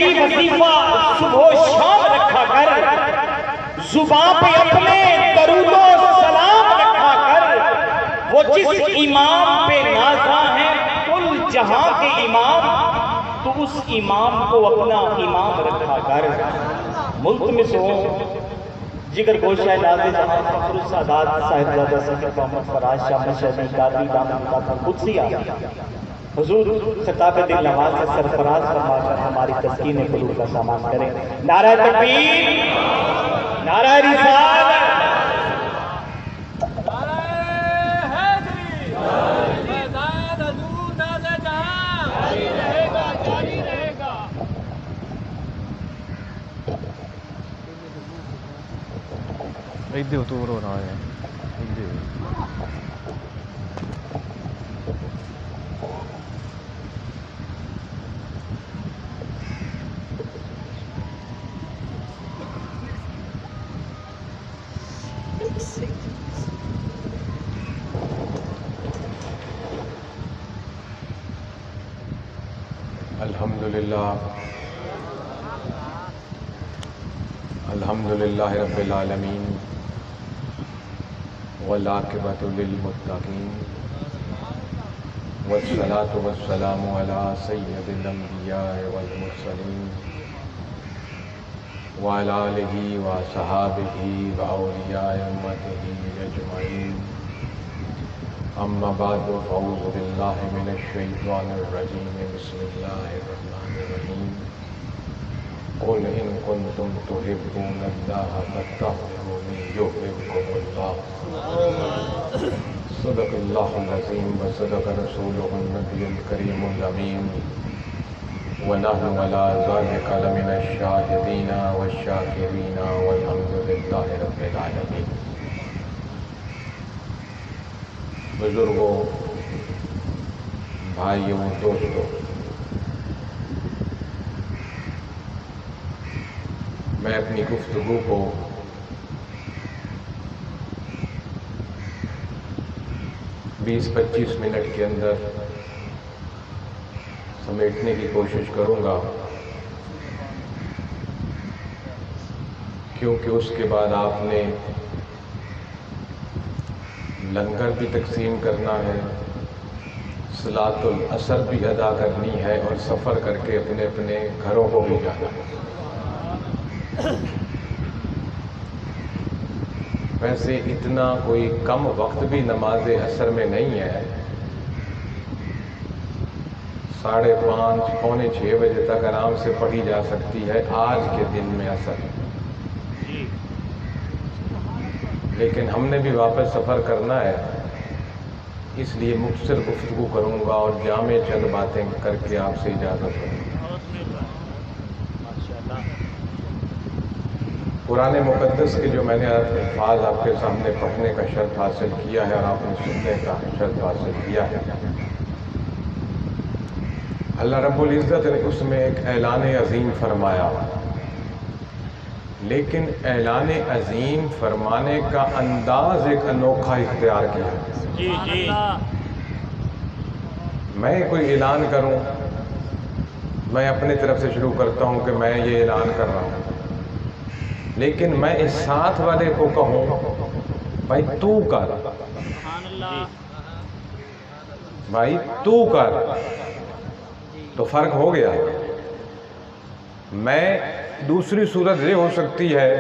یہی وظیفہ صبح و شام رکھا کر، زبان پہ اپنے درود و سلام رکھا کر۔ وہ جس امام پہ نازاں ہیں کل جہاں کے امام، تو اس امام کو اپنا امام رکھا کر۔ ملتمس ہوں جگر گوشہ نازِ جہاں فخر السادات صاحبزادہ سید محمد فراز شاہ مشہدی قادری دامن قادر قدسیہ، حضور خطاب دل نواز سے سرفراز فرما کر ہماری تسکین قلوب کا سامان کریں۔ نعرہ تکبیر، نعرہ رسالت، ایدے تو رو رہا ہے ایدے۔ الحمدللہ رب العالمین والعاقبۃ للمتقین والصلاة والسلام علی سید الانبیاء والمرسلین وعلی آلہ وصحابہ واولیاء امتہ اجمعین، اما بعد فاعوذ باللہ من الشیطان الرجیم، بسم اللہ الرحمن الرحیم۔ قل ان کنتم تحبون اللہ فاتبعونی یحببکم اللہ۔ صدق اللہ العظیم وصدق رسولہ النبی الکریم الامین، ونحن علی ذلک لمن الشاہدین والشاکرین والحمدللہ رب العالمین۔ بزرگوں، بھائیوں، دوستوں، میں اپنی گفتگو کو بیس پچیس منٹ کے اندر سمیٹنے کی کوشش کروں گا، کیونکہ اس کے بعد آپ نے لنگر بھی تقسیم کرنا ہے، صلاۃ العصر بھی ادا کرنی ہے، اور سفر کر کے اپنے اپنے گھروں کو بھی جانا ہے۔ ویسے اتنا کوئی کم وقت بھی نماز عصر میں نہیں ہے، 5:30 پونے 6 بجے تک آرام سے پڑھی جا سکتی ہے آج کے دن میں عصر، لیکن ہم نے بھی واپس سفر کرنا ہے، اس لیے مختصر گفتگو کروں گا اور جامع چند باتیں کر کے آپ سے اجازت کروں گا۔ قرآن مقدس کے جو میں نے الفاظ آپ کے سامنے پڑھنے کا شرف حاصل کیا ہے اور آپ نے سننے کا شرف حاصل کیا ہے، اللہ رب العزت نے اس میں ایک اعلان عظیم فرمایا، لیکن اعلان عظیم فرمانے کا انداز ایک انوکھا اختیار کیا۔ میں کوئی اعلان کروں، میں اپنے طرف سے شروع کرتا ہوں کہ میں یہ اعلان کر رہا ہوں، لیکن میں اس ساتھ والے کو کہوں بھائی تو کر، بھائی تو کر، تو فرق ہو گیا۔ میں دوسری صورت یہ ہو سکتی ہے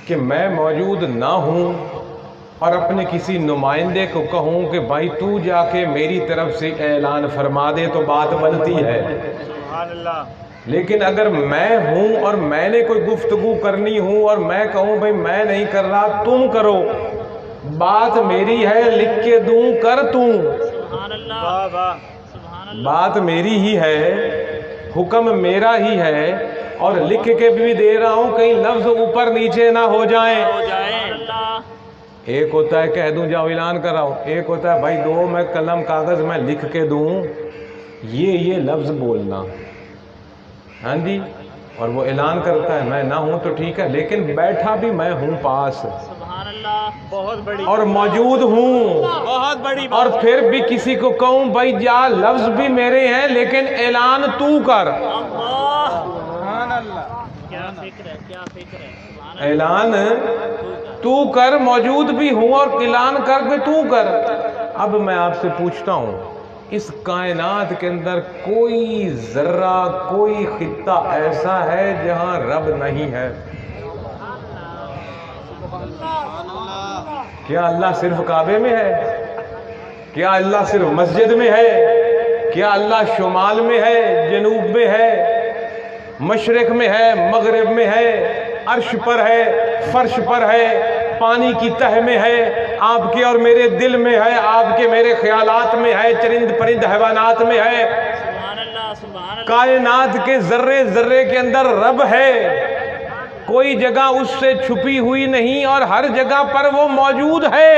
کہ میں موجود نہ ہوں اور اپنے کسی نمائندے کو کہوں کہ بھائی تو جا کے میری طرف سے اعلان فرما دے، تو بات بنتی ہے۔ لیکن اگر میں ہوں اور میں نے کوئی گفتگو کرنی ہوں اور میں کہوں بھائی میں نہیں کر رہا تم کرو، بات میری ہے، لکھ کے دوں کر توں، بات میری ہی ہے، حکم میرا ہی ہے، اور لکھ کے بھی دے رہا ہوں، کہیں لفظ اوپر نیچے نہ ہو جائیں۔ ایک ہوتا ہے کہہ دوں جاؤ اعلان کر رہا ہوں، ایک ہوتا ہے بھائی دو میں قلم کاغذ میں لکھ کے دوں یہ لفظ بولنا، ہاں جی، اور وہ اعلان کرتا ہے میں نہ ہوں تو ٹھیک ہے، لیکن بیٹھا بھی میں ہوں پاس، سبحان اللہ، بہت بڑی اور موجود ہوں، بہت بڑی، اور پھر بھی کسی کو کہوں بھائی جا لفظ بھی میرے ہیں لیکن اعلان تو کر، اللہ اعلان تو کر، موجود بھی ہوں، اور اعلان کر کے تو کر۔ اب میں آپ سے پوچھتا ہوں، اس کائنات کے اندر کوئی ذرہ، کوئی خطہ ایسا ہے جہاں رب نہیں ہے؟ کیا اللہ صرف کعبے میں ہے؟ کیا اللہ صرف مسجد میں ہے؟ کیا اللہ شمال میں ہے، جنوب میں ہے، مشرق میں ہے، مغرب میں ہے، عرش پر ہے، فرش پر ہے، پانی کی تہ میں ہے، آپ کے اور میرے دل میں ہے، آپ کے میرے خیالات میں ہے، چرند پرند حیوانات میں ہے، کائنات کے ذرے ذرے کے اندر رب ہے، کوئی جگہ اس سے چھپی ہوئی نہیں، اور ہر جگہ پر وہ موجود ہے۔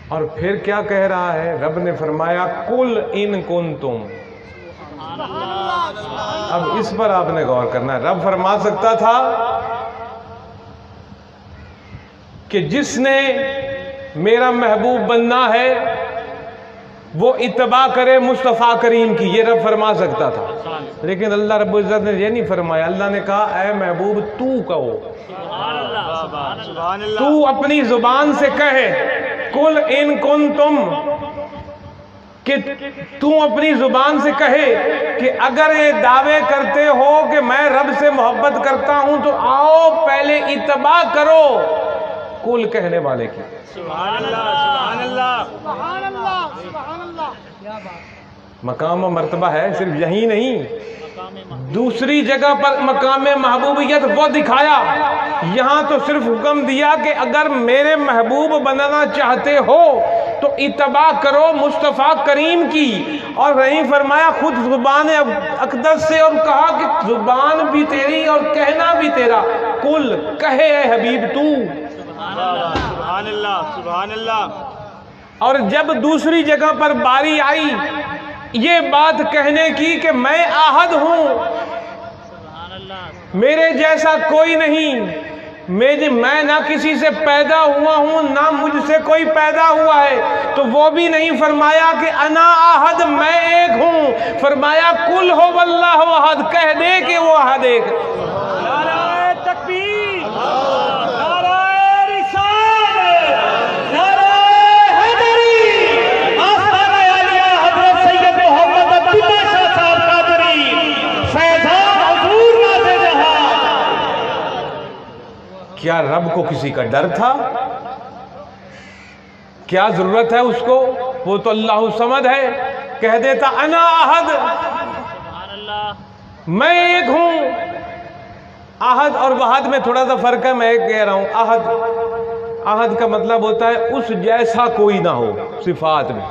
اور پھر کیا کہہ رہا ہے؟ رب نے فرمایا قل ان کنتم۔ اب اس پر آپ نے غور کرنا ہے۔ رب فرما سکتا تھا کہ جس نے میرا محبوب بننا ہے وہ اتباع کرے مصطفیٰ کریم کی، یہ رب فرما سکتا تھا، لیکن اللہ رب العزت نے یہ نہیں فرمایا۔ اللہ نے کہا اے محبوب تو کہو، تو اپنی زبان سے کہے، قل ان کنتم، کہ تو اپنی زبان سے کہے کہ اگر یہ دعوے کرتے ہو کہ میں رب سے محبت کرتا ہوں تو آؤ پہلے اتباع کرو قل کہنے والے کی۔ سبحان اللہ، سبحان اللہ، سبحان اللہ، سبحان اللہ۔ مقام و مرتبہ ہے، صرف یہی نہیں، دوسری جگہ پر مقام محبوبیت وہ دکھایا، یہاں تو صرف حکم دیا کہ اگر میرے محبوب بننا چاہتے ہو تو اتباع کرو مصطفیٰ کریم کی، اور نہیں فرمایا خود زبان اقدس سے، اور کہا کہ زبان بھی تیری اور کہنا بھی تیرا، قل کہے اے حبیب تو۔ سبحان اللہ، سبحان اللہ۔ اور جب دوسری جگہ پر باری آئی یہ بات کہنے کی کہ میں آحد ہوں، میرے جیسا کوئی نہیں، میں نہ کسی سے پیدا ہوا ہوں نہ مجھ سے کوئی پیدا ہوا ہے، تو وہ بھی نہیں فرمایا کہ انا احد میں ایک ہوں، فرمایا قل ہو واللہ احد، کہہ دے کہ وہ احد ایک۔ نعرہ تکبیر، نعرہ رسالت، نعرہ حیدری، آستانہ عالیہ حضرت سید محمد عبداللہ شاہ صاحب قادری، فیضان حضور ناز جہاں۔ کیا رب کو کسی کا ڈر تھا؟ کیا ضرورت ہے اس کو؟ وہ تو اللہ الصمد ہے، کہہ دیتا انا احد، میں ایک ہوں۔ احد اور وحد میں تھوڑا سا فرق ہے، میں ایک کہہ رہا ہوں، احد کا مطلب ہوتا ہے اس جیسا کوئی نہ ہو صفات میں،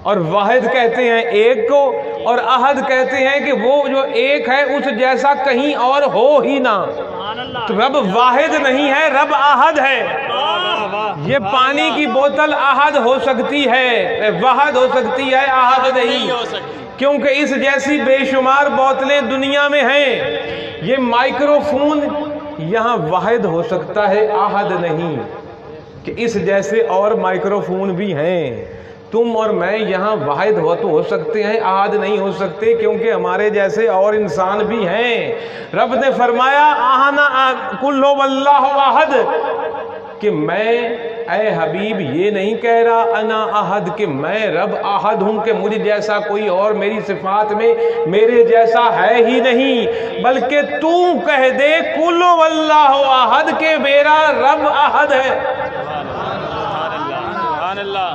اور واحد کہتے ہیں ایک کو، اور احد کہتے ہیں کہ وہ جو ایک ہے اس جیسا کہیں اور ہو ہی نہ۔ تو رب واحد نہیں ہے، رب احد ہے۔ یہ پانی کی بوتل احد ہو سکتی ہے، واحد ہو سکتی ہے، احد نہیں، کیونکہ اس جیسی بے شمار بوتلیں دنیا میں ہیں۔ یہ مائکرو فون یہاں واحد ہو سکتا ہے، احد نہیں، کہ اس جیسے اور مائکرو فون بھی ہیں۔ تم اور میں یہاں واحد ہو سکتے ہیں، احد نہیں ہو سکتے، کیونکہ ہمارے جیسے اور انسان بھی ہیں۔ رب نے فرمایا قل هو واللہ احد، کہ میں اے حبیب یہ نہیں کہہ رہا انا احد کہ میں رب احد ہوں، کہ مجھ جیسا کوئی اور میری صفات میں میرے جیسا ہے ہی نہیں، بلکہ تو کہہ دے قل هو واللہ احد کہ میرا رب احد ہے۔ سبحان اللہ۔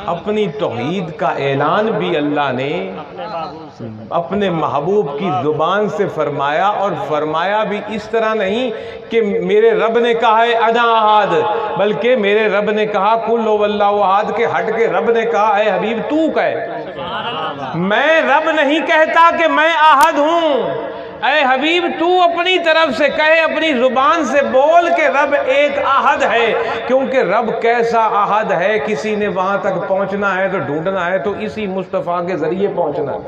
اپنی توحید کا اعلان بھی اللہ نے اپنے محبوب کی زبان سے فرمایا، اور فرمایا بھی اس طرح نہیں کہ میرے رب نے کہا ہے انا احد، بلکہ میرے رب نے کہا قل هو واللہ احد کے ہٹ کے رب نے کہا اے حبیب تو کہے۔ میں رب نہیں کہتا کہ میں احد ہوں، اے حبیب تو اپنی طرف سے کہے، اپنی زبان سے بول کہ رب ایک احد ہے، کیونکہ رب کیسا احد ہے کسی نے وہاں تک پہنچنا ہے تو ڈھونڈنا ہے تو اسی مصطفیٰ کے ذریعے پہنچنا ہے۔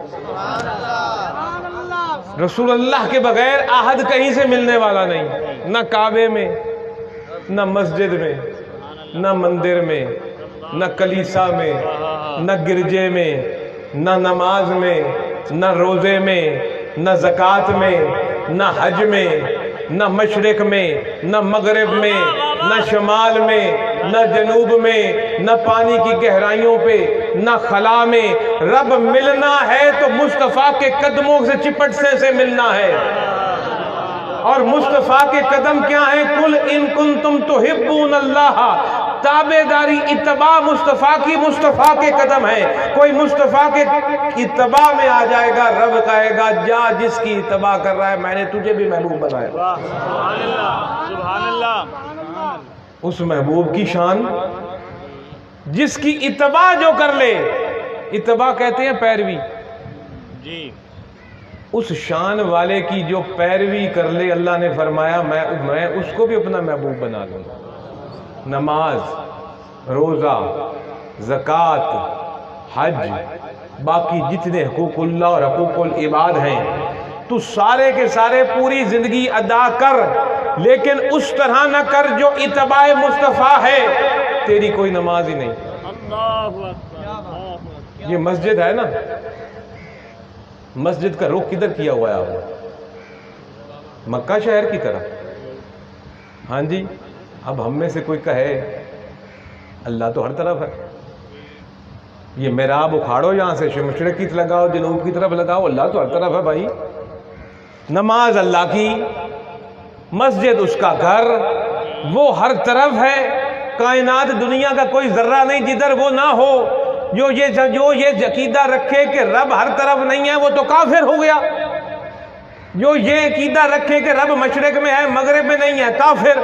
رسول اللہ کے بغیر احد کہیں سے ملنے والا نہیں، نہ کعبے میں، نہ مسجد میں، نہ مندر میں، نہ کلیسا میں، نہ گرجے میں، نہ نماز میں، نہ روزے میں، نہ زکوٰۃ میں، نہ حج میں، نہ مشرق میں، نہ مغرب میں، نہ شمال میں، نہ جنوب میں، نہ پانی کی گہرائیوں پہ، نہ خلا میں۔ رب ملنا ہے تو مصطفیٰ کے قدموں سے چپٹنے سے ملنا ہے۔ اور مصطفیٰ کے قدم کیا ہیں؟ قل ان کنتم تحبون اللہ، تابع داری اتباع مصطفیٰ کی مصطفیٰ کے قدم ہے۔ کوئی مصطفیٰ کے اتباع میں آ جائے گا، رب کہے گا جا جس کی اتباع کر رہا ہے میں نے تجھے بھی محبوب بنایا۔ سبحان اللہ، سبحان اللہ۔ اس محبوب کی شان جس کی اتباع جو کر لے، اتباع کہتے ہیں پیروی، جی اس شان والے کی جو پیروی کر لے، اللہ نے فرمایا میں اس کو بھی اپنا محبوب بنا لوں گا۔ نماز، روزہ، زکوٰۃ، حج، باقی جتنے حقوق اللہ اور حقوق العباد ہیں تو سارے کے سارے پوری زندگی ادا کر، لیکن اس طرح نہ کر جو اتباع مصطفیٰ ہے۔ تیری کوئی نماز ہی نہیں۔ اللہ اکبر۔ یہ مسجد ہے نا، مسجد کا رخ کدھر کیا ہوا ہے آپ نے؟ مکہ شہر کی طرف۔ ہاں جی، اب ہم میں سے کوئی کہے اللہ تو ہر طرف ہے، یہ محراب اکھاڑو یہاں سے مشرق کی طرف لگاؤ، جنوب کی طرف لگاؤ، اللہ تو ہر طرف ہے بھائی۔ نماز اللہ کی، مسجد اس کا گھر، وہ ہر طرف ہے۔ کائنات دنیا کا کوئی ذرہ نہیں جدھر وہ نہ ہو۔ جو یہ عقیدہ رکھے کہ رب ہر طرف نہیں ہے وہ تو کافر ہو گیا۔ جو یہ عقیدہ رکھے کہ رب مشرق میں ہے مغرب میں نہیں ہے، کافر۔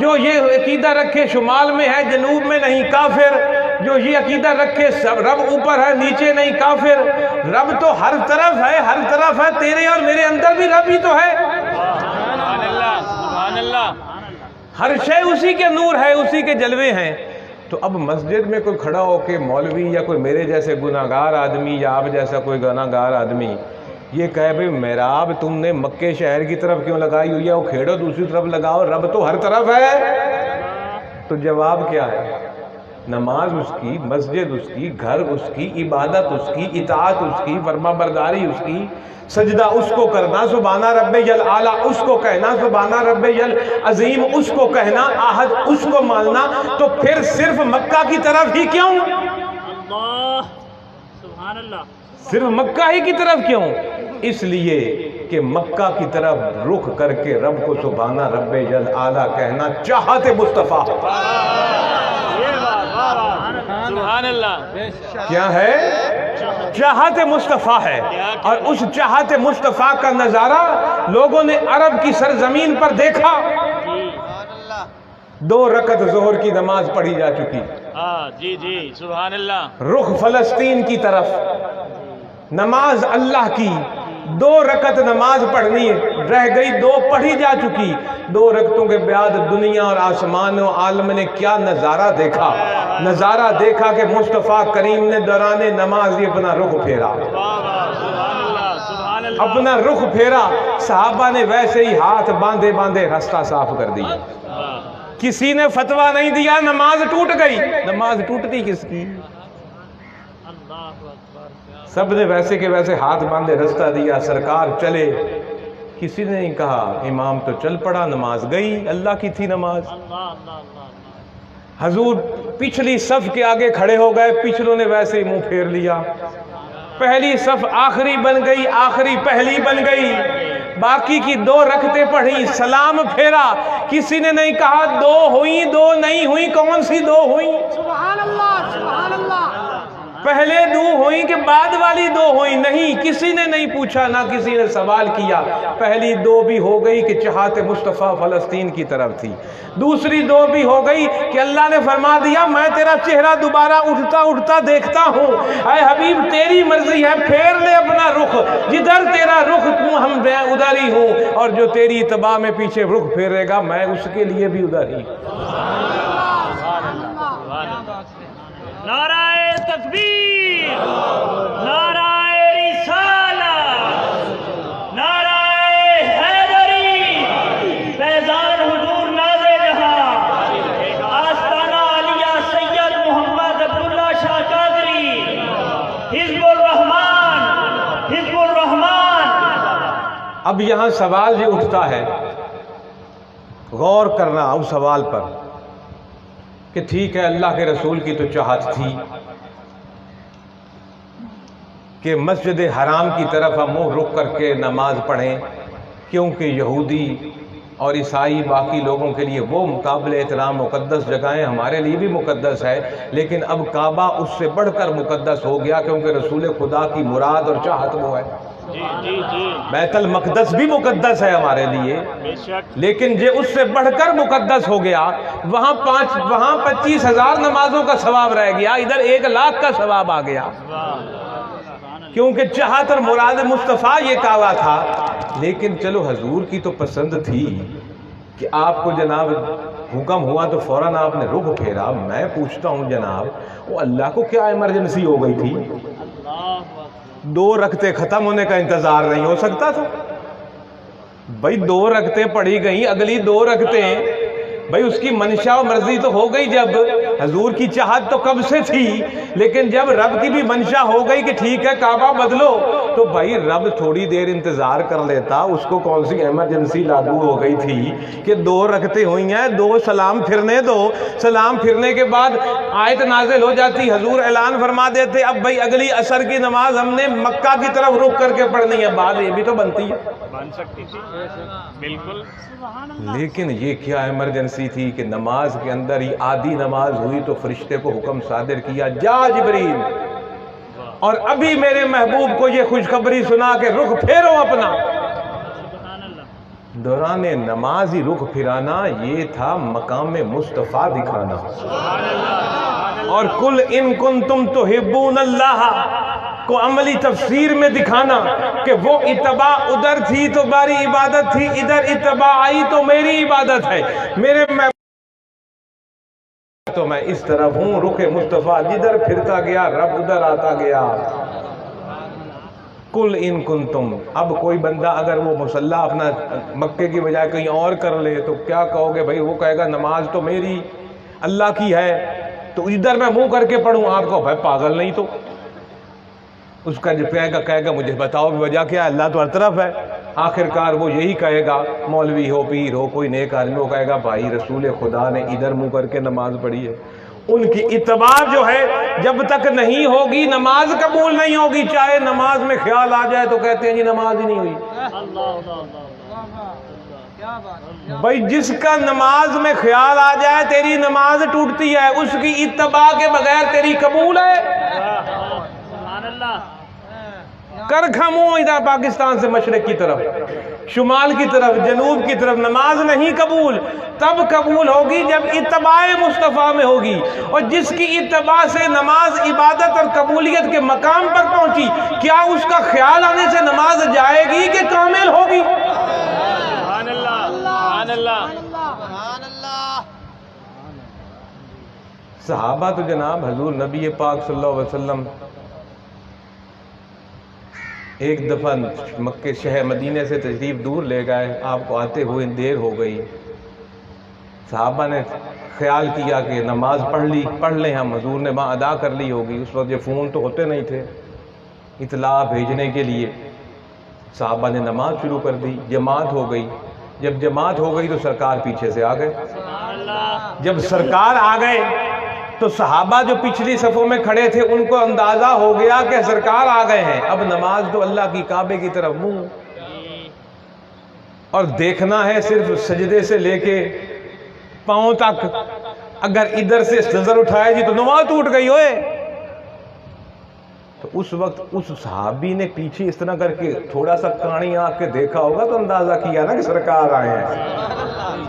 جو یہ عقیدہ رکھے شمال میں ہے جنوب میں نہیں، کافر۔ جو یہ عقیدہ رکھے رب اوپر ہے نیچے نہیں، کافر۔ رب تو ہر طرف ہے، ہر طرف ہے، تیرے اور میرے اندر بھی رب ہی تو ہے۔ سبحان اللہ، سبحان اللہ۔ ہر شے اسی کے نور ہے، اسی کے جلوے ہیں۔ تو اب مسجد میں کوئی کھڑا ہو کے مولوی یا کوئی میرے جیسے گناہگار آدمی یا آپ جیسا کوئی گناہگار آدمی یہ کہے بھئی محراب تم نے مکے شہر کی طرف کیوں لگائی ہوئی ہے، وہ کھیڑو دوسری طرف لگاؤ، رب تو ہر طرف ہے۔ تو جواب کیا ہے؟ نماز اس کی، مسجد اس کی، گھر اس کی، عبادت اس کی، اطاعت اس کی، فرما برداری اس کی، سجدہ اس کو کرنا، سبحانہ رب الاعلیٰ اس کو کہنا، سبحانہ رب العظیم اس کو کہنا، عہد اس کو ماننا۔ تو پھر صرف مکہ کی طرف ہی کیوں؟ اللہ، سبحان اللہ۔ صرف مکہ ہی کی طرف کیوں؟ اس لیے کہ مکہ کی طرف رخ کر کے رب کو سبحانہ رب الاعلیٰ کہنا چاہت مصطفیٰ سبحان اللہ کیا ہے؟ چاہت مصطفیٰ ہے۔ اور اس چاہت مصطفیٰ کا نظارہ لوگوں نے عرب کی سرزمین پر دیکھا۔ 2 رکعت ظہر کی نماز پڑھی جا چکی، جی جی سبحان اللہ۔ رخ فلسطین کی طرف، نماز اللہ کی 2 رکعت نماز پڑھنی رہ گئی، 2 پڑھی جا چکی۔ 2 رکعتوں کے بعد دنیا اور آسمان و عالم نے کیا نظارہ دیکھا؟ نظارہ دیکھا کہ مصطفیٰ کریم نے دوران نماز ہی اپنا رخ پھیرا، اپنا رخ پھیرا۔ صحابہ نے ویسے ہی ہاتھ باندھے باندھے راستہ صاف کر دیا۔ کسی نے فتویٰ نہیں دیا نماز ٹوٹ گئی، نماز ٹوٹتی کس کی؟ سب نے ویسے کے ویسے ہاتھ باندھے راستہ دیا، سرکار چلے۔ کسی نے نہیں کہا امام تو چل پڑا، نماز گئی، اللہ کی تھی نماز۔ حضور پچھلی صف کے آگے کھڑے ہو گئے، پچھلوں نے ویسے ہی منہ پھیر لیا۔ پہلی صف آخری بن گئی، آخری پہلی بن گئی۔ باقی کی 2 رکعتیں پڑھی، سلام پھیرا۔ کسی نے نہیں کہا 2 ہوئیں 2 نہیں ہوئیں، کون سی 2 ہوئیں؟ سبحان اللہ، سبحان اللہ۔ پہلے 2 ہوئیں کہ بعد والی 2 ہوئیں؟ نہیں، کسی نے نہیں پوچھا، نہ کسی نے سوال کیا۔ پہلی 2 بھی ہو گئی کہ چاہت مصطفیٰ فلسطین کی طرف تھی۔ دوسری 2 بھی ہو گئی کہ اللہ نے فرما دیا میں تیرا چہرہ دوبارہ اٹھتا اٹھتا دیکھتا ہوں، اے حبیب تیری مرضی ہے، پھیر لے اپنا رخ، جدھر تیرا رخ ہم ادھر ہی ہوں، اور جو تیری اتباع میں پیچھے رخ پھیرے گا میں اس کے لیے بھی ادھر ہی۔ نعرہ تکبیر، نعرہ رسالت، نعرہ حیدری، فیضان حضور ناز جہاں، آستانہ علیہ سید محمد عبداللہ شاہ قادری، حزب الرحمان، حزب الرحمان، اب یہاں سوال یہ اٹھتا ہے، غور کرنا اس سوال پر کہ ٹھیک ہے اللہ کے رسول کی تو چاہت تھی کہ مسجد حرام کی طرف ہم منہ رخ کر کے نماز پڑھیں، کیونکہ یہودی اور عیسائی باقی لوگوں کے لیے وہ مقابل احترام مقدس جگہیں ہمارے لیے بھی مقدس ہے، لیکن اب کعبہ اس سے بڑھ کر مقدس ہو گیا، کیونکہ رسول خدا کی مراد اور چاہت وہ ہے۔ بیت المقدس بھی مقدس ہے ہمارے لیے، لیکن جو اس سے بڑھ کر مقدس ہو گیا، وہاں 25,000 نمازوں کا ثواب رہ گیا، ادھر 1,00,000 کا ثواب آ گیا، کیونکہ چاہت اور مراد مصطفیٰ یہ کعبہ تھا۔ لیکن چلو حضور کی تو پسند تھی کہ آپ کو جناب حکم ہوا تو فوراً آپ نے رخ پھیرا۔ میں پوچھتا ہوں جناب، وہ اللہ کو کیا ایمرجنسی ہو گئی تھی؟ 2 رکعتیں ختم ہونے کا انتظار نہیں ہو سکتا تھا؟ بھائی 2 رکعتیں پڑھی گئیں، اگلی 2 رکعتیں بھائی اس کی منشا و مرضی تو ہو گئی، جب حضور کی چاہت تو کب سے تھی، لیکن جب رب کی بھی منشا ہو گئی کہ ٹھیک ہے کعبہ بدلو، تو بھائی رب تھوڑی دیر انتظار کر لیتا، اس کو کون سی ایمرجنسی لاگو ہو گئی تھی کہ 2 رکعتیں ہوئی ہیں، 2 سلام پھرنے دو، سلام پھرنے کے بعد آیت نازل ہو جاتی، حضور اعلان فرما دیتے اب بھائی اگلی عصر کی نماز ہم نے مکہ کی طرف رخ کر کے پڑھنی ہے، بعد یہ بھی تو بنتی ہے، بن سکتی تھی بالکل۔ لیکن یہ کیا ایمرجنسی تھی کہ نماز کے اندر ہی آدھی نماز ہوئی تو فرشتے کو حکم صادر کیا، جا جبریل، اور ابھی میرے محبوب کو یہ خوشخبری سنا کہ رخ پھیرو اپنا۔ دوران نماز ہی رخ پھرانا یہ تھا مقام مصطفیٰ دکھانا، اور کل ان کنتم تحبون اللہ کو عملی تفسیر میں دکھانا کہ وہ اتباع ادھر تھی تو باری عبادت تھی، ادھر اتباع آئی تو میری عبادت ہے، میرے تو میں اس طرف ہوں، رخ مصطفیٰ جدھر پھرتا گیا رب ادھر آتا گیا۔ کل ان کنتم، اب کوئی بندہ اگر وہ مصلی اپنا مکے کی بجائے کہیں اور کر لے تو کیا کہو گے؟ بھائی وہ کہے گا نماز تو میری اللہ کی ہے تو ادھر میں منہ کر کے پڑھوں، آپ کو بھائی پاگل نہیں تو؟ اس کا جو کہے گا مجھے بتاؤ وجہ کیا ہے، اللہ تو ہر طرف ہے۔ آخرکار وہ یہی کہے گا، مولوی ہو پیر ہو کوئی نیک آدمی ہو، کہے گا بھائی رسول خدا نے ادھر منہ کر کے نماز پڑھی ہے۔ ان کی اتباع جو ہے جب تک نہیں ہوگی نماز قبول نہیں ہوگی، چاہے نماز میں خیال آ جائے تو کہتے ہیں جی نماز ہی نہیں ہوئی۔ بھائی جس کا نماز میں خیال آ جائے تیری نماز ٹوٹتی ہے، اس کی اتباع کے بغیر تیری قبول ہے؟ کر کھمو ادھر پاکستان سے مشرق کی طرف، شمال کی طرف، جنوب کی طرف، نماز نہیں قبول، تب قبول ہوگی جب اتباع مصطفیٰ میں ہوگی، اور جس کی اتباع سے نماز عبادت اور قبولیت کے مقام پر پہنچی، کیا اس کا خیال آنے سے نماز جائے گی کہ کامل ہوگی؟ سبحان اللہ، سبحان اللہ۔ صحابہ تو جناب حضور نبی پاک صلی اللہ علیہ وسلم ایک دفعہ مکے شہر مدینے سے تشریف دور لے گئے، آپ کو آتے ہوئے دیر ہو گئی، صحابہ نے خیال کیا کہ نماز پڑھ لیں ہم، حضور نے وہاں ادا کر لی ہوگی، اس وقت یہ فون تو ہوتے نہیں تھے اطلاع بھیجنے کے لیے۔ صحابہ نے نماز شروع کر دی، جماعت ہو گئی، جب جماعت ہو گئی تو سرکار پیچھے سے آ گئے، جب سرکار آ گئے تو صحابہ جو پچھلی صفوں میں کھڑے تھے ان کو اندازہ ہو گیا کہ سرکار آ گئے ہیں، اب نماز تو اللہ کی کعبے کی طرف منہ، اور دیکھنا ہے صرف سجدے سے لے کے پاؤں تک، اگر ادھر سے نظر اٹھائے جی تو نماز ٹوٹ گئی ہوئے۔ تو اس وقت اس صحابی نے پیچھے اس طرح کر کے تھوڑا سا کانی آنکھ کے دیکھا ہوگا تو اندازہ کیا نا کہ سرکار آئے ہیں،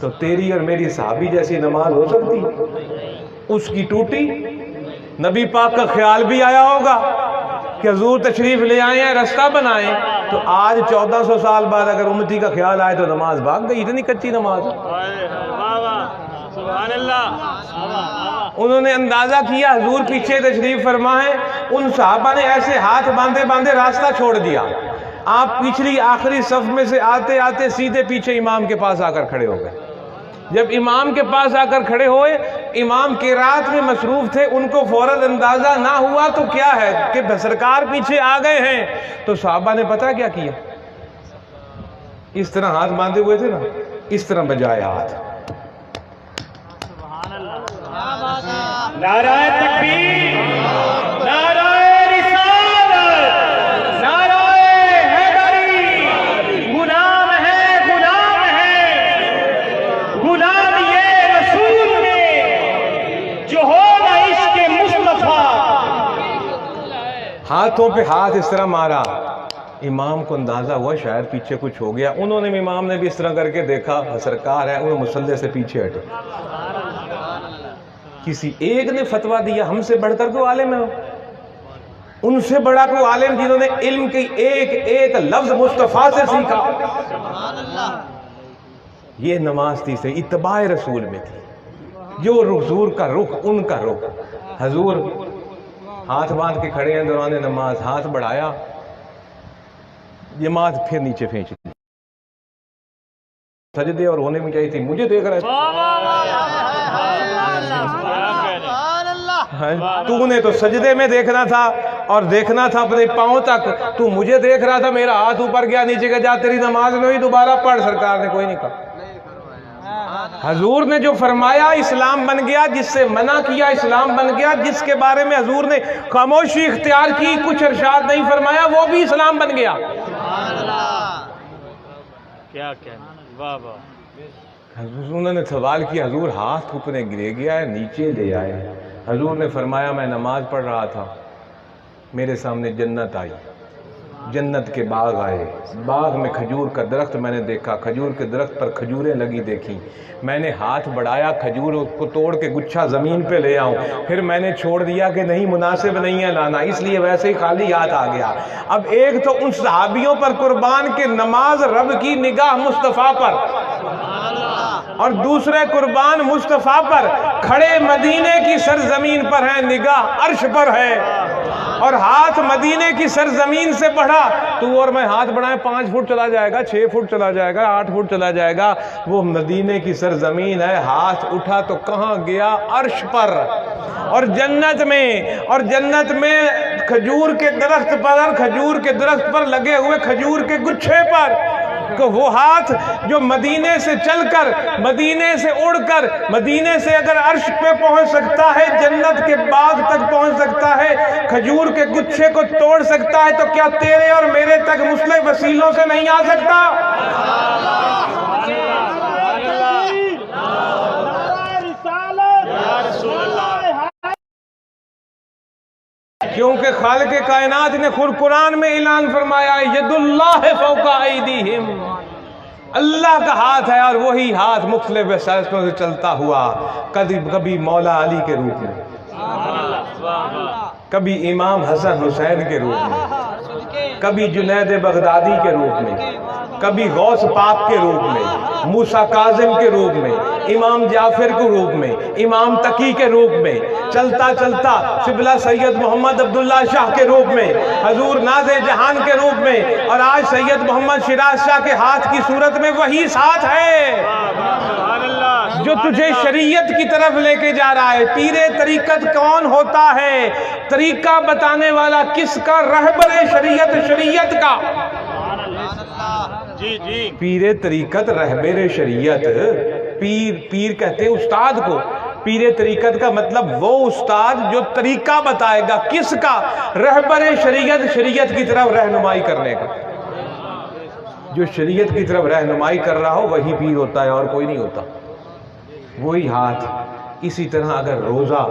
تو تیری اور میری صحابی جیسی نماز ہو سکتی؟ اس کی ٹوٹی۔ نبی پاک کا خیال بھی آیا ہوگا کہ حضور تشریف لے آئے ہیں، رستہ بنائیں، تو آج 1400 سال بعد اگر امتی کا خیال آئے تو نماز بھاگ گئی، اتنی کچی نماز۔ سبحان اللہ۔ انہوں نے اندازہ کیا حضور پیچھے تشریف فرما ہے، ان صحابہ نے ایسے ہاتھ باندھے باندھے راستہ چھوڑ دیا، آپ پچھلی آخری صف میں سے آتے آتے سیدھے پیچھے امام کے پاس آ کر کھڑے ہو گئے۔ جب امام کے پاس آ کر کھڑے ہوئے، امام قرات میں مصروف تھے، ان کو فوراً اندازہ نہ ہوا تو کیا ہے کہ سرکار پیچھے آ گئے ہیں، تو صحابہ نے پتہ کیا کیا؟ اس طرح ہاتھ باندھے ہوئے تھے نا، اس طرح بجائے ہاتھ. نعرہ تکبیر، نعرہ رسالت، نعرہ حیدری. غلام ہے، غلام ہے، غلام یہ رسول میں جو ہو نہ عشق مصطفیٰ. ہاتھوں پہ ہاتھ اس طرح مارا. امام کو اندازہ ہوا شاید پیچھے کچھ ہو گیا. انہوں نے بھی، امام نے بھی اس طرح کر کے دیکھا سرکار ہے، انہوں نے مصلی سے پیچھے ہٹے. کسی ایک نے فتویٰ دیا ہم سے بڑھ کر کوئی عالم ہے، ان سے بڑا کوئی عالم جنہوں نے علم کی ایک ایک لفظ مصطفیٰ سے سیکھا. یہ نماز تھی سے اتباع رسول میں تھی، جو حضور کا رخ، ان کا رخ. حضور ہاتھ باندھ کے کھڑے ہیں دوران نماز، ہاتھ بڑھایا، جماعت پھر نیچے پھینچ دی. سجدے اور ہونے میں چاہیے تھی، مجھے دیکھ رہا ہے. تو نے تو سجدے میں دیکھنا تھا اور دیکھنا تھا اپنے پاؤں تک. تو مجھے دیکھ رہا تھا، میرا ہاتھ اوپر گیا، نیچے کا جا تیری نماز نہیں ہوئی، دوبارہ پڑھ. سرکار نے کوئی نہیں کہا. حضور نے جو فرمایا اسلام بن گیا، جس سے منع کیا اسلام بن گیا، جس کے بارے میں حضور نے خاموشی اختیار کی، کچھ ارشاد نہیں فرمایا، وہ بھی اسلام بن گیا. کیا کہنا، واہ واہ. انہوں نے سوال کیا، حضور ہاتھ اوپر گرے گیا ہے، نیچے لے آئے. حضور نے فرمایا میں نماز پڑھ رہا تھا، میرے سامنے جنت آئی، جنت کے باغ آئے. باغ میں کھجور کا درخت میں نے دیکھا، کھجور کے درخت پر کھجوریں لگی دیکھی. میں نے ہاتھ بڑھایا کھجور کو توڑ کے گچھا زمین پہ لے آؤں، پھر میں نے چھوڑ دیا کہ نہیں مناسب نہیں ہے لانا، اس لیے ویسے ہی خالی ہاتھ آ گیا. اب ایک تو ان صحابیوں پر قربان کے نماز رب کی نگاہ مصطفیٰ پر، اور دوسرے قربان مصطفیٰ پر کھڑے مدینے کی سرزمین پر ہے، نگاہ عرش پر ہے. اور ہاتھ مدینے کی سرزمین سے بڑھا. تو اور میں ہاتھ بڑھائیں 5 فٹ چلا جائے گا، 6 فٹ چلا جائے گا، 8 فٹ چلا جائے گا. وہ مدینے کی سرزمین ہے. ہاتھ اٹھا تو کہاں گیا؟ عرش پر. اور جنت میں، اور جنت میں کھجور کے درخت پر، کھجور کے درخت پر لگے ہوئے کھجور کے گچھے پر کہ وہ ہاتھ جو مدینے سے چل کر، مدینے سے اڑ کر، مدینے سے اگر عرش پہ پہنچ سکتا ہے، جنت کے باغ تک پہنچ سکتا ہے، کھجور کے گچھے کو توڑ سکتا ہے، تو کیا تیرے اور میرے تک مسلح وسیلوں سے نہیں آ سکتا؟ کیونکہ خالق کائنات نے خود قرآن میں اعلان فرمایا ید اللہ فوق ایدیہم، اللہ کا ہاتھ ہے، اور وہی ہاتھ مختلف فیصلوں سے چلتا ہوا. کبھی مولا علی کے روپ میں، کبھی امام حسن حسین کے روپ میں، کبھی جنید بغدادی کے روپ میں، کبھی غوث پاک کے روپ میں، موسیٰ کاظم کے روپ میں، امام جعفر کے روپ میں، امام تقی کے روپ میں، چلتا چلتا قبلہ سید محمد عبداللہ شاہ کے روپ میں، حضور ناز جہان کے روپ میں، اور آج سید محمد شیراز شاہ کے ہاتھ کی صورت میں وہی ساتھ ہے جو تجھے شریعت کی طرف لے کے جا رہا ہے. پیر طریقت کون ہوتا ہے؟ طریقہ بتانے والا کس کا؟ رہبر شریعت، شریعت کا. پیر طریقت رہبر شریعت. پیر کہتے ہیں استاد کو. پیر طریقت کا مطلب وہ استاد جو طریقہ بتائے گا. کس کا؟ رہبر شریعت، شریعت کی طرف رہنمائی کرنے کا. جو شریعت کی طرف رہنمائی کر رہا ہو وہی پیر ہوتا ہے، اور کوئی نہیں ہوتا. وہی ہاتھ. اسی طرح اگر روزہ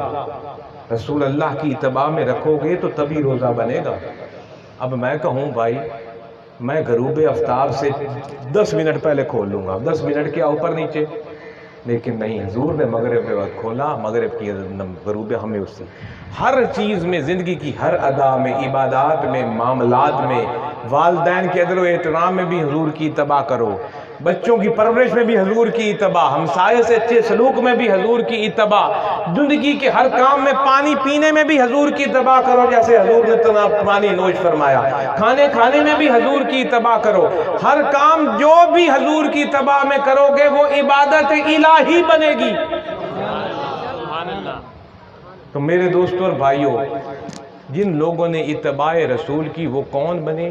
رسول اللہ کی اتباع میں رکھو گے تو تبھی روزہ بنے گا. اب میں کہوں بھائی میں غروب آفتاب سے 10 منٹ پہلے کھول لوں گا، 10 منٹ کیا اوپر نیچے، لیکن نہیں، حضور نے مغرب کے وقت کھولا. مغرب کی غروب ہمیں اس سے ہر چیز میں، زندگی کی ہر ادا میں، عبادات میں، معاملات میں، والدین کے ادب و احترام میں بھی حضور کی اتباع کرو، بچوں کی پرورش میں بھی حضور کی اتباع، ہمسائے سے اچھے سلوک میں بھی حضور کی اتباع، زندگی کے ہر کام میں، پانی پینے میں بھی حضور کی اتباع کرو جیسے حضور نے پانی نوش فرمایا، کھانے کھانے میں بھی حضور کی اتباع کرو. ہر کام جو بھی حضور کی اتباع میں کرو گے وہ عبادت الہی بنے گی. تو میرے دوستوں اور بھائیوں، جن لوگوں نے اتباع رسول کی وہ کون بنے؟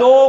2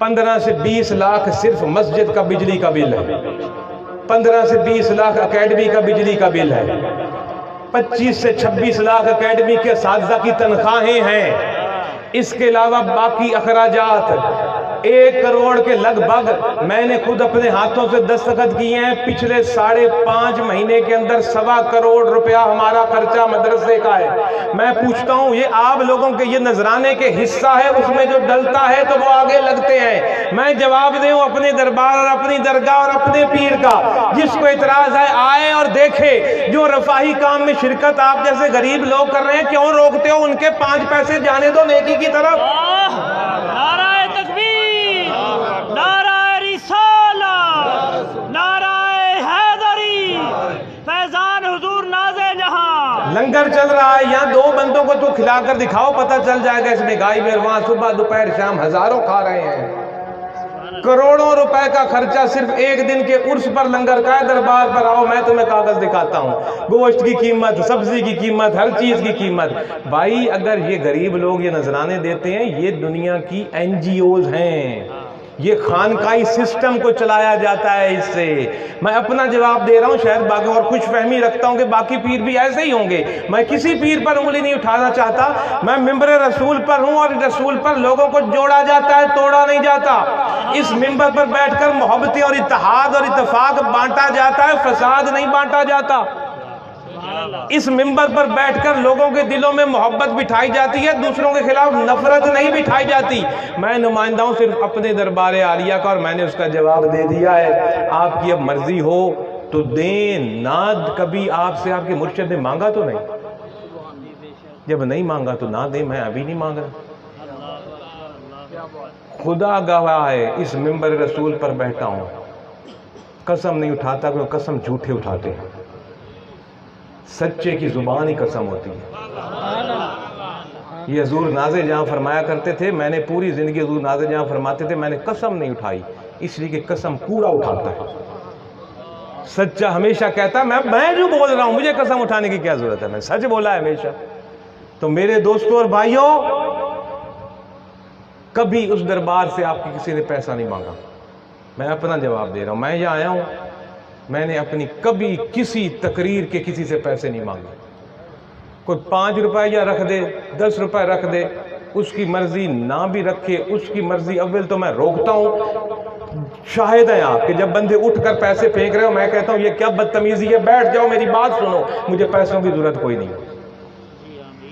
15 سے 20 لاکھ صرف مسجد کا بجلی کا بل ہے، 15 سے 20 لاکھ اکیڈمی کا بجلی کا بل ہے، 25 سے 26 لاکھ اکیڈمی کے اساتذہ کی تنخواہیں ہیں، اس کے علاوہ باقی اخراجات 1 کروڑ کے لگ بھگ میں نے خود اپنے ہاتھوں سے دستخط کیے ہیں۔ پچھلے 5.5 مہینے کے اندر 1.25 کروڑ روپیہ ہمارا خرچہ مدرسے کا ہے۔ میں پوچھتا ہوں یہ آپ لوگوں کے یہ نذرانے کے حصہ ہے، اس میں جو ڈلتا ہے تو وہ آگے لگتے ہیں۔ میں جواب دوں اپنے دربار اور اپنی درگاہ اور اپنے پیر کا، جس کو اعتراض ہے آئے اور دیکھے جو رفاہی کام میں شرکت آپ جیسے غریب لوگ کر رہے ہیں، کیوں روکتے ہو؟ ان کے 5 پیسے جانے دو نیکی کی طرف۔ نعرہ تکبیر، نعرہ رسالت، نعرہ حیدری، فیضان حضور ناز جہاں۔ لنگر چل رہا ہے یہاں، 2 بندوں کو تو کھلا کر دکھاؤ، پتہ چل جائے گا اس میں گائی میں، وہاں صبح دوپہر شام ہزاروں کھا رہے ہیں۔ کروڑوں روپے کا خرچہ صرف ایک دن کے عرس پر لنگر کا ہے۔ دربار پر آؤ، میں تمہیں کاغذ دکھاتا ہوں، گوشت کی قیمت، سبزی کی قیمت، ہر چیز کی قیمت۔ بھائی اگر یہ غریب لوگ یہ نذرانے دیتے ہیں، یہ دنیا کی NGOs ہیں، یہ خانقاہی سسٹم کو چلایا جاتا ہے اس سے۔ میں اپنا جواب دے رہا ہوں، شاید باقی اور کچھ فہمی رکھتا ہوں کہ باقی پیر بھی ایسے ہی ہوں گے۔ میں کسی پیر پر انگلی نہیں اٹھانا چاہتا، میں ممبر رسول پر ہوں، اور رسول پر لوگوں کو جوڑا جاتا ہے، توڑا نہیں جاتا۔ اس ممبر پر بیٹھ کر محبت اور اتحاد اور اتفاق بانٹا جاتا ہے، فساد نہیں بانٹا جاتا۔ اس ممبر پر بیٹھ کر لوگوں کے دلوں میں محبت بٹھائی جاتی ہے، دوسروں کے خلاف نفرت نہیں بٹھائی جاتی۔ میں نمائندہ ہوں صرف اپنے دربار عالیہ کا، اور میں نے اس کا جواب دے دیا ہے۔ آپ کی اب مرضی ہو تو دیں، نہ کبھی آپ سے آپ کے مرشد نے مانگا تو نہیں، جب نہیں مانگا تو نہ دیں، میں ابھی نہیں مانگ رہا۔ خدا گواہ ہے، اس ممبر رسول پر بیٹھا ہوں، قسم نہیں اٹھاتا، کیونکہ قسم جھوٹے اٹھاتے ہیں، سچے کی زبان ہی قسم ہوتی ہے۔ یہ حضور ناز جہاں فرمایا کرتے تھے، میں نے پوری زندگی حضور ناز جہاں فرماتے تھے میں نے قسم نہیں اٹھائی، اس لیے کہ قسم کوڑا اٹھاتا ہے، سچا ہمیشہ کہتا میں جو بول رہا ہوں مجھے قسم اٹھانے کی کیا ضرورت ہے، میں سچ بولا ہے ہمیشہ۔ تو میرے دوستوں اور بھائیوں، کبھی اس دربار سے آپ کی کسی نے پیسہ نہیں مانگا، میں اپنا جواب دے رہا ہوں۔ میں یہاں آیا ہوں، میں نے اپنی کبھی کسی تقریر کے کسی سے پیسے نہیں مانگے۔ کوئی 5 روپے یا رکھ دے، 10 روپے رکھ دے، اس کی مرضی نہ بھی رکھے، اس کی مرضی، اول تو میں روکتا ہوں۔ شاہد ہیں آپ کہ جب بندے اٹھ کر پیسے پھینک رہے ہو، میں کہتا ہوں یہ کیا بدتمیزی ہے، بیٹھ جاؤ میری بات سنو، مجھے پیسوں کی ضرورت کوئی نہیں۔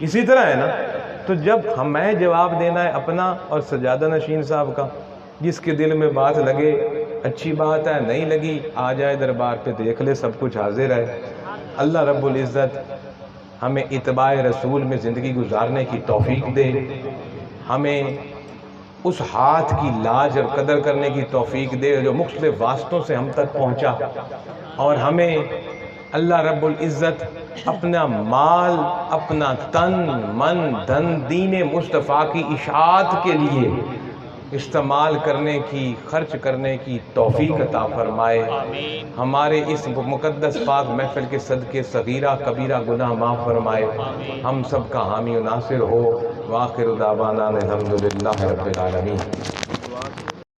اسی طرح ہے نا، تو جب ہمیں جواب دینا ہے اپنا اور سجادہ نشین صاحب کا، جس کے دل میں بات لگے اچھی بات ہے، نہیں لگی آ جائے دربار پہ، دیکھ لے، سب کچھ حاضر ہے۔ اللہ رب العزت ہمیں اتباع رسول میں زندگی گزارنے کی توفیق دے، ہمیں اس ہاتھ کی لاج اور قدر کرنے کی توفیق دے جو مختلف واسطوں سے ہم تک پہنچا، اور ہمیں اللہ رب العزت اپنا مال، اپنا تن من دھن دین مصطفیٰ کی اشاعت کے لیے استعمال کرنے کی، خرچ کرنے کی توفیق عطا فرمائے۔ ہمارے اس مقدس پاک محفل کے صدقے صغیرہ کبیرہ گناہ معاف فرمائے، ہم سب کا حامی و ناصر ہو۔ وآخر دعوانا الحمدللہ رب العالمین۔